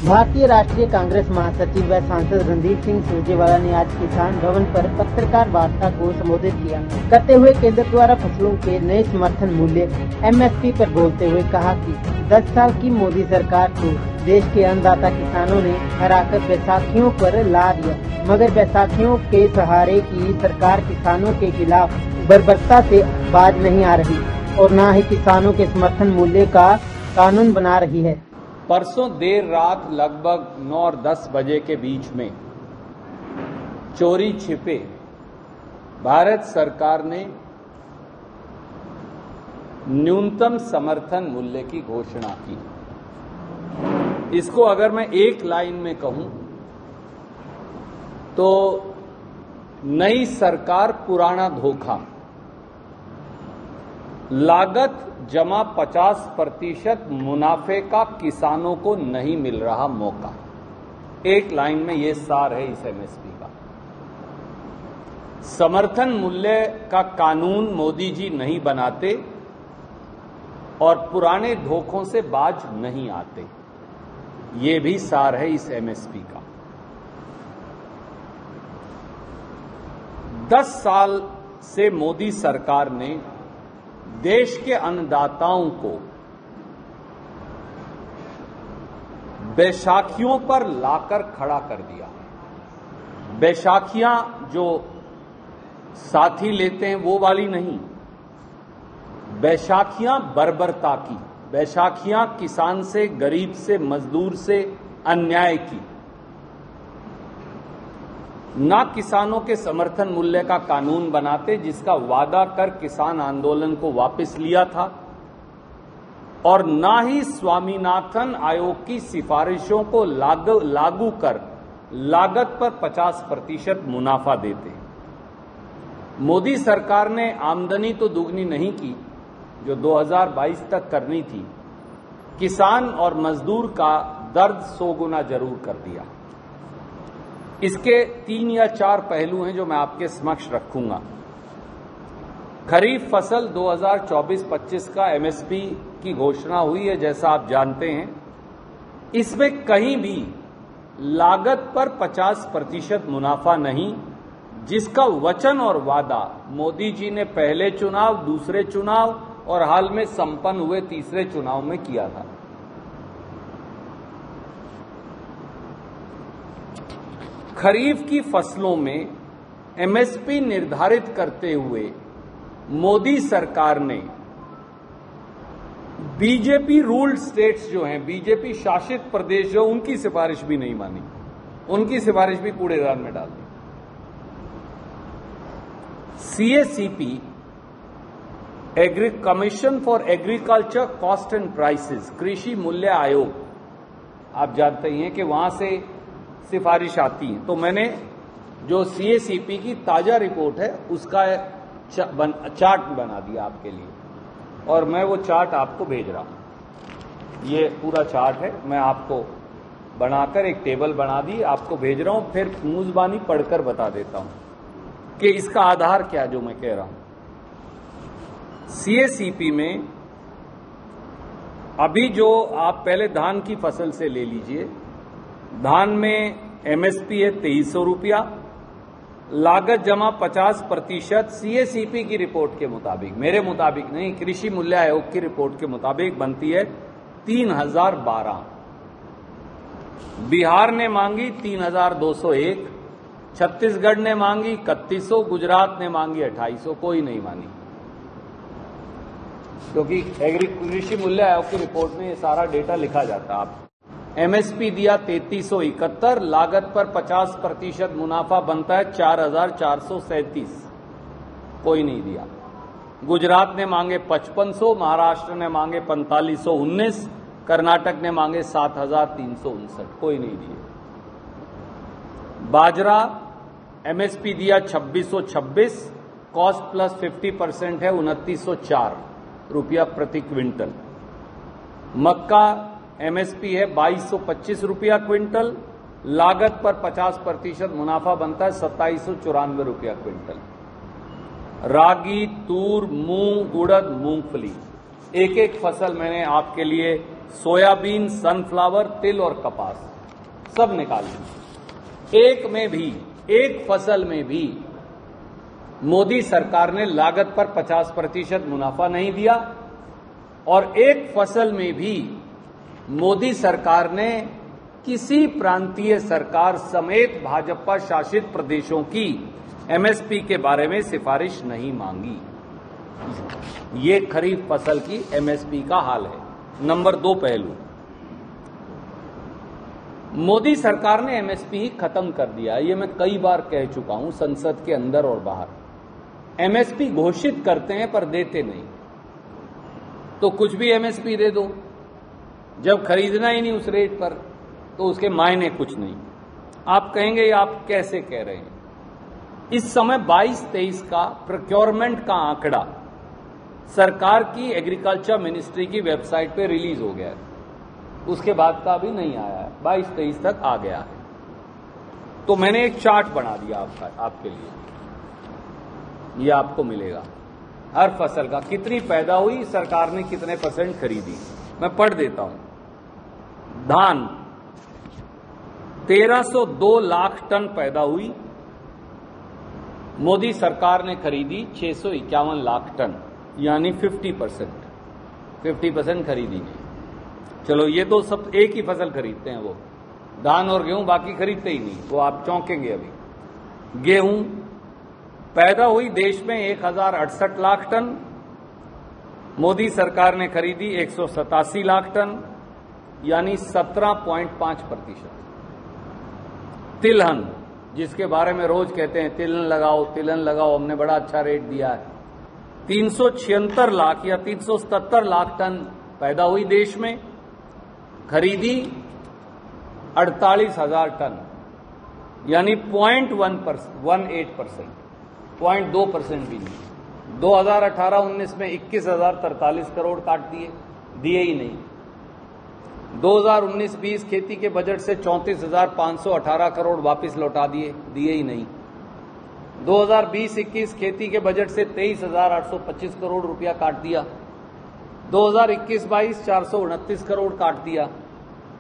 भारतीय राष्ट्रीय कांग्रेस महासचिव व सांसद रणदीप सिंह सुरजेवाला ने आज किसान भवन पर पत्रकार वार्ता को संबोधित किया। करते हुए केंद्र द्वारा फसलों के नए समर्थन मूल्य MSP पर बोलते हुए कहा कि 10 साल की मोदी सरकार को देश के अन्नदाता किसानों ने हराकर बैसाखियों पर ला दिया, मगर बैसाखियों के सहारे की सरकार किसानों के खिलाफ बर्बरता से बाज नहीं आ रही और न ही किसानों के समर्थन मूल्य का कानून बना रही है। परसों देर रात लगभग 9 और 10 बजे के बीच में चोरी छिपे भारत सरकार ने न्यूनतम समर्थन मूल्य की घोषणा की। इसको अगर मैं एक लाइन में कहूं तो नई सरकार पुराना धोखा, लागत जमा 50% मुनाफे का किसानों को नहीं मिल रहा मौका। एक लाइन में यह सार है इस MSP का। समर्थन मूल्य का कानून मोदी जी नहीं बनाते और पुराने धोखों से बाज नहीं आते, ये भी सार है इस MSP का। 10 साल से मोदी सरकार ने देश के अन्नदाताओं को बैसाखियों पर लाकर खड़ा कर दिया। बैसाखियां जो साथी लेते हैं वो वाली नहीं, बैसाखियां बर्बरता की, बैसाखियां किसान से, गरीब से, मजदूर से अन्याय की। ना किसानों के समर्थन मूल्य का कानून बनाते जिसका वादा कर किसान आंदोलन को वापस लिया था, और ना ही स्वामीनाथन आयोग की सिफारिशों को लागू कर लागत पर 50% मुनाफा देते। मोदी सरकार ने आमदनी तो दुगनी नहीं की जो 2022 तक करनी थी, किसान और मजदूर का दर्द 100 गुना जरूर कर दिया। इसके 3 या 4 पहलू हैं जो मैं आपके समक्ष रखूंगा। खरीफ फसल 2024-25 का MSP की घोषणा हुई है, जैसा आप जानते हैं। इसमें कहीं भी लागत पर 50% मुनाफा नहीं, जिसका वचन और वादा मोदी जी ने पहले चुनाव, दूसरे चुनाव और हाल में संपन्न हुए तीसरे चुनाव में किया था। खरीफ की फसलों में MSP निर्धारित करते हुए मोदी सरकार ने बीजेपी रूल्ड स्टेट्स जो हैं, बीजेपी शासित प्रदेश जो, उनकी सिफारिश भी नहीं मानी, उनकी सिफारिश भी कूड़ेदान में डाल दी। CACP, commission for agriculture cost and prices, कृषि मूल्य आयोग, आप जानते ही हैं कि वहां से सिफारिश आती है। तो मैंने जो CACP की ताजा रिपोर्ट है उसका चार्ट बना दिया आपके लिए, और मैं वो चार्ट आपको भेज रहा हूं। ये पूरा चार्ट है, मैं आपको बनाकर एक टेबल बना दी, आपको भेज रहा हूं। फिर मुंजबानी पढ़कर बता देता हूं कि इसका आधार क्या जो मैं कह रहा हूं। CACP में अभी जो आप पहले धान की फसल से ले लीजिए, धान में MSP है 2300 रुपया, लागत जमा 50% CACP की रिपोर्ट के मुताबिक, मेरे मुताबिक नहीं, कृषि मूल्य आयोग की रिपोर्ट के मुताबिक बनती है 3012। बिहार ने मांगी 3201, छत्तीसगढ़ ने मांगी 3100, गुजरात ने मांगी 2800, कोई नहीं मानी, क्योंकि कृषि मूल्य आयोग की रिपोर्ट में ये सारा डेटा लिखा जाता है। आप MSP दिया 3371, लागत पर 50% मुनाफा बनता है 4437, कोई नहीं दिया। गुजरात ने मांगे 5500, महाराष्ट्र ने मांगे 4519, कर्नाटक ने मांगे 7359, कोई नहीं दिए। बाजरा MSP दिया 2626, कॉस्ट प्लस 50% है 2904 रुपया प्रति क्विंटल। मक्का MSP है 2225 रुपया क्विंटल, लागत पर 50% मुनाफा बनता है 2794 रुपया क्विंटल। रागी, तूर, मूंग, उड़द, मूंगफली, एक एक फसल मैंने आपके लिए, सोयाबीन, सनफ्लावर, तिल और कपास, सब निकाल ली। एक फसल में भी मोदी सरकार ने लागत पर 50% मुनाफा नहीं दिया और एक फसल में भी मोदी सरकार ने किसी प्रांतीय सरकार समेत भाजपा शासित प्रदेशों की एमएसपी के बारे में सिफारिश नहीं मांगी। ये खरीफ फसल की एमएसपी का हाल है। नंबर 2 पहलू, मोदी सरकार ने एमएसपी ही खत्म कर दिया। ये मैं कई बार कह चुका हूं, संसद के अंदर और बाहर। एमएसपी घोषित करते हैं पर देते नहीं। तो कुछ भी एमएसपी दे दो, जब खरीदना ही नहीं उस रेट पर तो उसके मायने कुछ नहीं। आप कहेंगे ये आप कैसे कह रहे हैं? इस समय 22-23 का प्रोक्योरमेंट का आंकड़ा सरकार की एग्रीकल्चर मिनिस्ट्री की वेबसाइट पे रिलीज हो गया है। उसके बाद का अभी नहीं आया है, 22-23 तक आ गया है। तो मैंने एक चार्ट बना दिया आपके लिए, ये आपको मिलेगा हर फसल का, कितनी पैदा हुई, सरकार ने कितने % खरीदी। मैं पढ़ देता हूं। धान 1302 लाख टन पैदा हुई, मोदी सरकार ने खरीदी 651 लाख टन, यानी 50% खरीदी नहीं। चलो ये तो सब एक ही फसल खरीदते हैं, वो धान और गेहूं, बाकी खरीदते ही नहीं, वो आप चौंकेंगे अभी। गेहूं पैदा हुई देश में 1068 लाख टन, मोदी सरकार ने खरीदी 187 लाख टन, यानी 17.5%। तिलहन, जिसके बारे में रोज कहते हैं तिलहन लगाओ, हमने बड़ा अच्छा रेट दिया है, 376 लाख या 377 लाख टन पैदा हुई देश में, खरीदी 48,000 टन, यानी 0.18%, 0.2% भी नहीं। 2018-19 में 21,043 करोड़ काट दिए ही नहीं। 2019-20 खेती के बजट से 34,518 करोड़ वापस लौटा दिए ही नहीं। 2020-21 खेती के बजट से 23,825 करोड़ रुपया काट दिया। 2021-22 429 करोड़ काट दिया।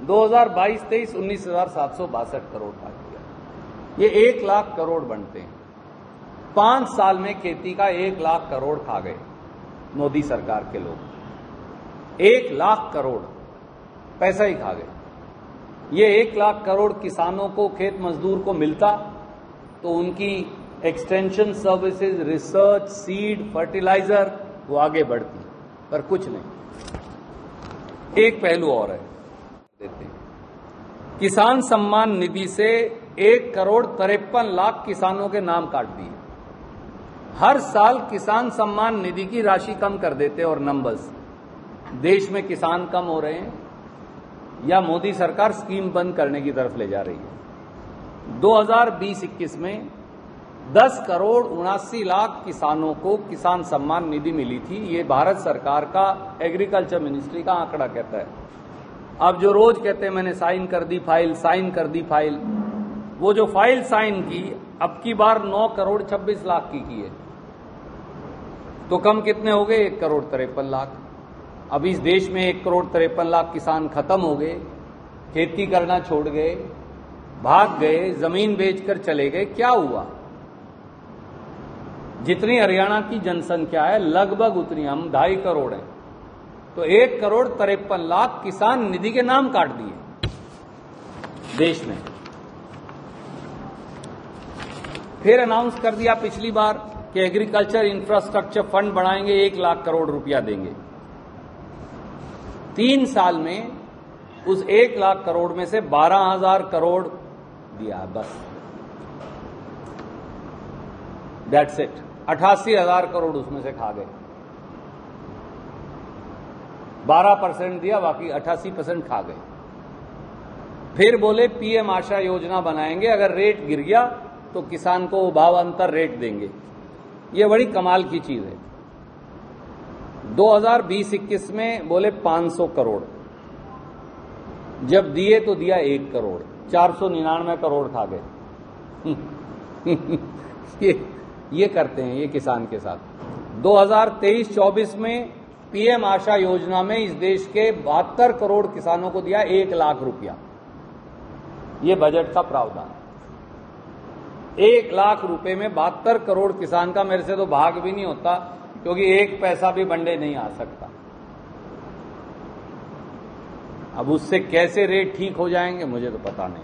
2022-23 19,762 करोड़ काट दिया। ये 1 लाख करोड़ बनते हैं। 5 साल में खेती का 1 लाख करोड़ खा गए मोदी सरकार के लोग। 1 लाख करोड़ पैसा ही खा गए। ये 1 लाख करोड़ किसानों को, खेत मजदूर को मिलता तो उनकी extension services, research, seed, fertiliser वो आगे बढ़ती, पर कुछ नहीं। एक पहलू और है, देते हैं। किसान सम्मान निधि से 1,53 लाख किसानों के नाम काट दिए। हर साल किसान सम्मान निधि की राशि कम कर देते और नंबर्स। देश में किसान कम हो रहे हैं या मोदी सरकार स्कीम बंद करने की तरफ ले जा रही है। 2020-21 में 10,79,00,000 किसानों को किसान सम्मान निधि मिली थी। ये भारत सरकार का एग्रीकल्चर मिनिस्ट्री का आंकड़ा कहता है। अब जो रोज कहते हैं मैंने साइन कर दी फाइल, वो जो फाइल साइन की अब की बार 9,26,00,000 की है। तो कम कितने हो गए? 1,53,00,000। अब इस देश में 1,53,00,000 किसान खत्म हो गए, खेती करना छोड़ गए, भाग गए, जमीन बेचकर चले गए। क्या हुआ? जितनी हरियाणा की जनसंख्या है लगभग उतनी, हम 2.5 करोड़ हैं, तो 1,53,00,000 किसान निधि के नाम काट दिए देश में। फिर अनाउंस कर दिया पिछली बार कि एग्रीकल्चर इंफ्रास्ट्रक्चर फंड बढ़ाएंगे, 1 लाख करोड़ रुपया देंगे। 3 साल में उस 1 लाख करोड़ में से 12,000 करोड़ दिया, बस दैट्स इट। 88,000 करोड़ उसमें से खा गए। 12% दिया, बाकी 88% खा गए। फिर बोले पीएम आशा योजना बनाएंगे, अगर रेट गिर गया तो किसान को भाव अंतर रेट देंगे। ये बड़ी कमाल की चीज है। 2020-21 में बोले 500 करोड़, जब दिए तो दिया 1 करोड़, 499 करोड़ खा गए। ये करते हैं ये किसान के साथ। 2023-24 में पीएम आशा योजना में इस देश के 72 करोड़ किसानों को दिया 1 लाख रुपया। ये बजट का प्रावधान। 1 लाख रुपए में 72 करोड़ किसान का मेरे से तो भाग भी नहीं होता, क्योंकि 1 पैसा भी बंडे नहीं आ सकता। अब उससे कैसे रेट ठीक हो जाएंगे मुझे तो पता नहीं।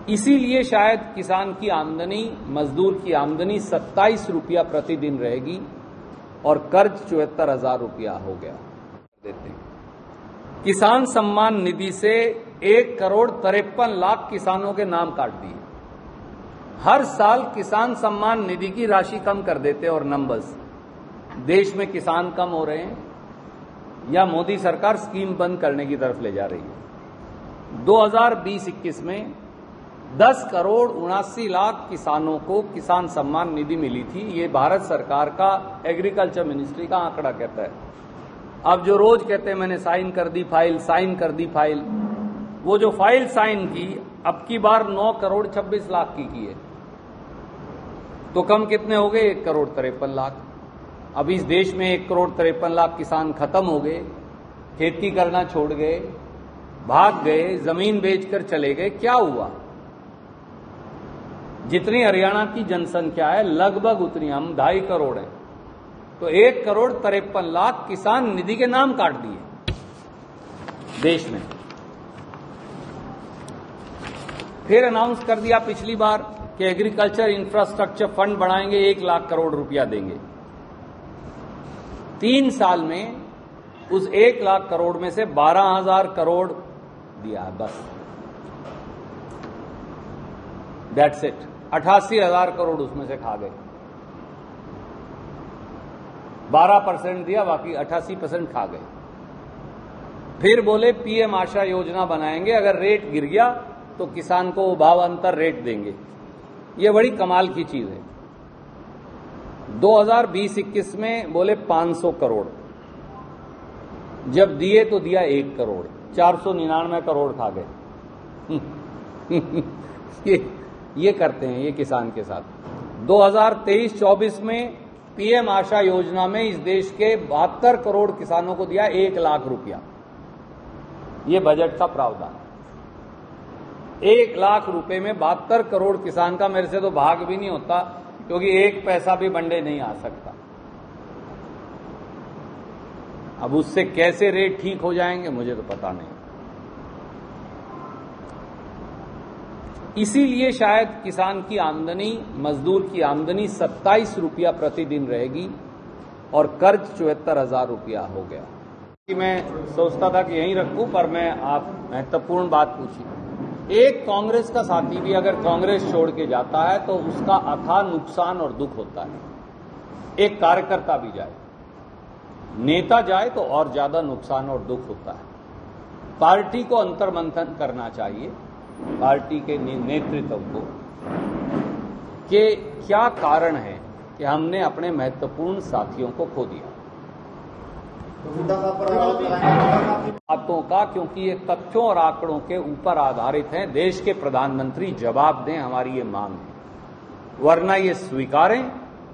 इसीलिए शायद किसान की आमदनी, मजदूर की आमदनी 27 रुपया प्रतिदिन रहेगी और कर्ज 74,000 रुपया हो गया। देते हैं किसान सम्मान निधि से 1,53,00,000 किसानों के नाम काट दिए। हर साल किसान सम्मान निधि की राशि कम कर देते और नंबर्स। देश में किसान कम हो रहे हैं या मोदी सरकार स्कीम बंद करने की तरफ ले जा रही है। 2020-21 में 10,79,00,000 किसानों को किसान सम्मान निधि मिली थी। ये भारत सरकार का एग्रीकल्चर मिनिस्ट्री का आंकड़ा कहता है। अब जो रोज कहते हैं मैंने साइन कर दी फाइल, साइन कर दी फाइल, वो जो फाइल साइन की अब की बार 9,26,00,000 की है, तो कम कितने हो गए? 1,53,00,000। अब इस देश में 1,53,00,000 किसान खत्म हो गए, खेती करना छोड़ गए, भाग गए, जमीन बेचकर चले गए। क्या हुआ? जितनी हरियाणा की जनसंख्या है लगभग उतनी, हम 2.5 करोड़ हैं, तो 1,53,00,000 किसान निधि के नाम काट दिए देश में। फिर अनाउंस कर दिया पिछली बार कि एग्रीकल्चर इंफ्रास्ट्रक्चर फंड बढ़ाएंगे, 1 लाख करोड़ रुपया देंगे। 3 साल में उस 1 लाख करोड़ में से 12,000 करोड़ दिया है बस। That's it. 88,000 करोड़ उसमें से खा गए। 12% दिया, बाकी 88% खा गए। फिर बोले पीएम आशा योजना बनाएंगे, अगर रेट गिर गया तो किसान को भावांतर रेट देंगे। ये बड़ी कमाल की चीज है। 2020-21 में बोले 500 करोड़, जब दिए तो दिया 1 करोड़, 499 करोड़ खा गए। ये करते हैं ये किसान के साथ। 2023-24 में पीएम आशा योजना में इस देश के 72 करोड़ किसानों को दिया 1 लाख रुपया। ये बजट का प्रावधान। 1 लाख रुपए में 72 करोड़ किसान का मेरे से तो भाग भी नहीं होता, क्योंकि 1 पैसा भी बंडे नहीं आ सकता। अब उससे कैसे रेट ठीक हो जाएंगे मुझे तो पता नहीं। इसीलिए शायद किसान की आमदनी, मजदूर की आमदनी 27 रुपया प्रतिदिन रहेगी और कर्ज 74,000 रुपया हो गया। मैं सोचता था कि यहीं रखूं, पर मैं आप महत्वपूर्ण बात पूछी। एक कांग्रेस का साथी भी अगर कांग्रेस छोड़ के जाता है तो उसका अथाह नुकसान और दुख होता है। एक कार्यकर्ता भी जाए, नेता जाए तो और ज्यादा नुकसान और दुख होता है। पार्टी को अंतर्मंथन करना चाहिए, पार्टी के नेतृत्व को, कि क्या कारण है कि हमने अपने महत्वपूर्ण साथियों को खो दिया। बातों का, क्योंकि ये तथ्यों और आंकड़ों के ऊपर आधारित हैं। देश के प्रधानमंत्री जवाब दें, हमारी ये मांग है। वरना ये स्वीकारें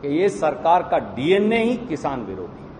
कि ये सरकार का डीएनए ही किसान विरोधी है।